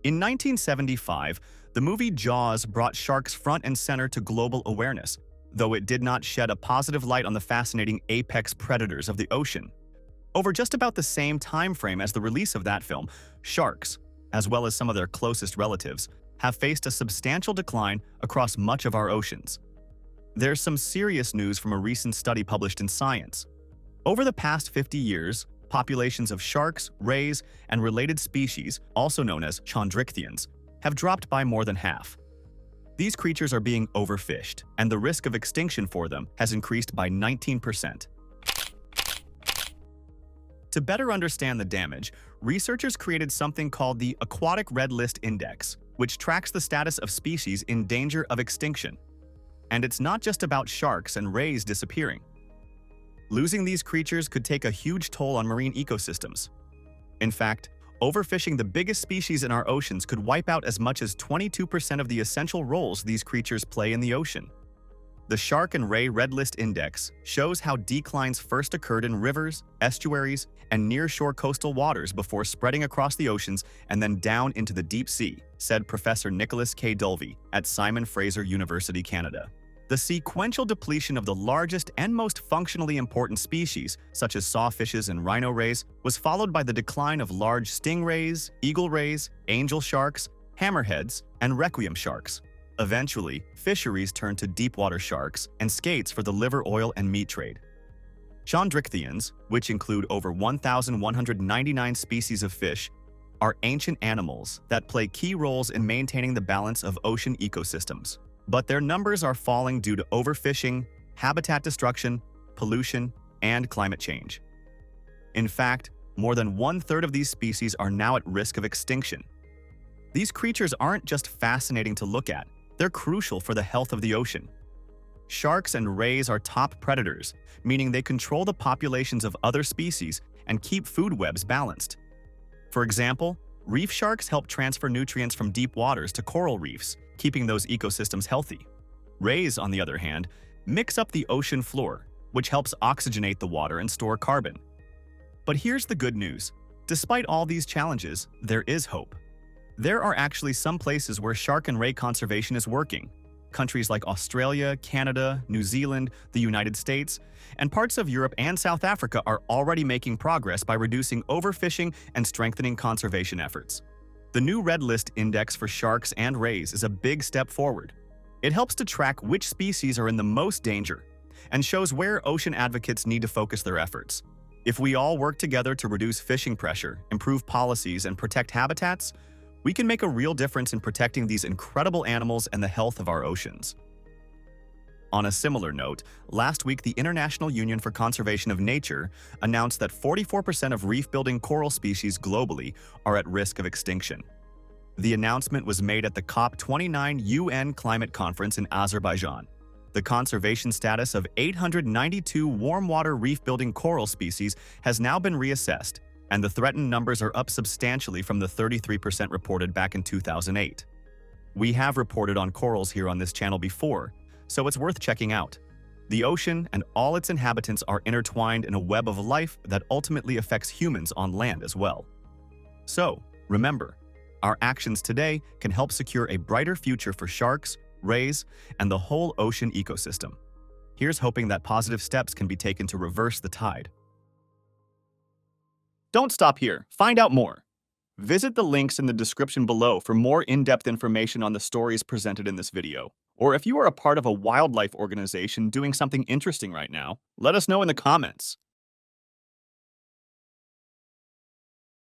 In 1975, the movie Jaws brought sharks front and center to global awareness, though it did not shed a positive light on the fascinating apex predators of the ocean. Over just about the same time frame as the release of that film, sharks, as well as some of their closest relatives, have faced a substantial decline across much of our oceans. There's some serious news from a recent study published in Science. Over the past 50 years, populations of sharks, rays, and related species, also known as Chondrichthyans, have dropped by more than half. These creatures are being overfished, and the risk of extinction for them has increased by 19%. To better understand the damage, researchers created something called the Aquatic Red List Index, which tracks the status of species in danger of extinction. And it's not just about sharks and rays disappearing. Losing these creatures could take a huge toll on marine ecosystems. In fact, overfishing the biggest species in our oceans could wipe out as much as 22% of the essential roles these creatures play in the ocean. The Shark and Ray Red List Index shows how declines first occurred in rivers, estuaries, and near-shore coastal waters before spreading across the oceans and then down into the deep sea, said Professor Nicholas K. Dulvey at Simon Fraser University, Canada. The sequential depletion of the largest and most functionally important species, such as sawfishes and rhino rays, was followed by the decline of large stingrays, eagle rays, angel sharks, hammerheads, and requiem sharks. Eventually, fisheries turned to deepwater sharks and skates for the liver oil and meat trade. Chondrichthyans, which include over 1,199 species of fish, are ancient animals that play key roles in maintaining the balance of ocean ecosystems. But their numbers are falling due to overfishing, habitat destruction, pollution, and climate change. In fact, more than one-third of these species are now at risk of extinction. These creatures aren't just fascinating to look at, they're crucial for the health of the ocean. Sharks and rays are top predators, meaning they control the populations of other species and keep food webs balanced. For example, reef sharks help transfer nutrients from deep waters to coral reefs, keeping those ecosystems healthy. Rays, on the other hand, mix up the ocean floor, which helps oxygenate the water and store carbon. But here's the good news. Despite all these challenges, there is hope. There are actually some places where shark and ray conservation is working. Countries like Australia, Canada, New Zealand, the United States, and parts of Europe and South Africa are already making progress by reducing overfishing and strengthening conservation efforts. The new Red List Index for sharks and rays is a big step forward. It helps to track which species are in the most danger and shows where ocean advocates need to focus their efforts. If we all work together to reduce fishing pressure, improve policies, and protect habitats, we can make a real difference in protecting these incredible animals and the health of our oceans. On a similar note, last week the International Union for Conservation of Nature announced that 44% of reef-building coral species globally are at risk of extinction. The announcement was made at the COP29 UN Climate Conference in Azerbaijan. The conservation status of 892 warm-water reef-building coral species has now been reassessed, and the threatened numbers are up substantially from the 33% reported back in 2008. We have reported on corals here on this channel before, so it's worth checking out. The ocean and all its inhabitants are intertwined in a web of life that ultimately affects humans on land as well. So, remember, our actions today can help secure a brighter future for sharks, rays, and the whole ocean ecosystem. Here's hoping that positive steps can be taken to reverse the tide. Don't stop here. Find out more. Visit the links in the description below for more in-depth information on the stories presented in this video. Or if you are a part of a wildlife organization doing something interesting right now, let us know in the comments.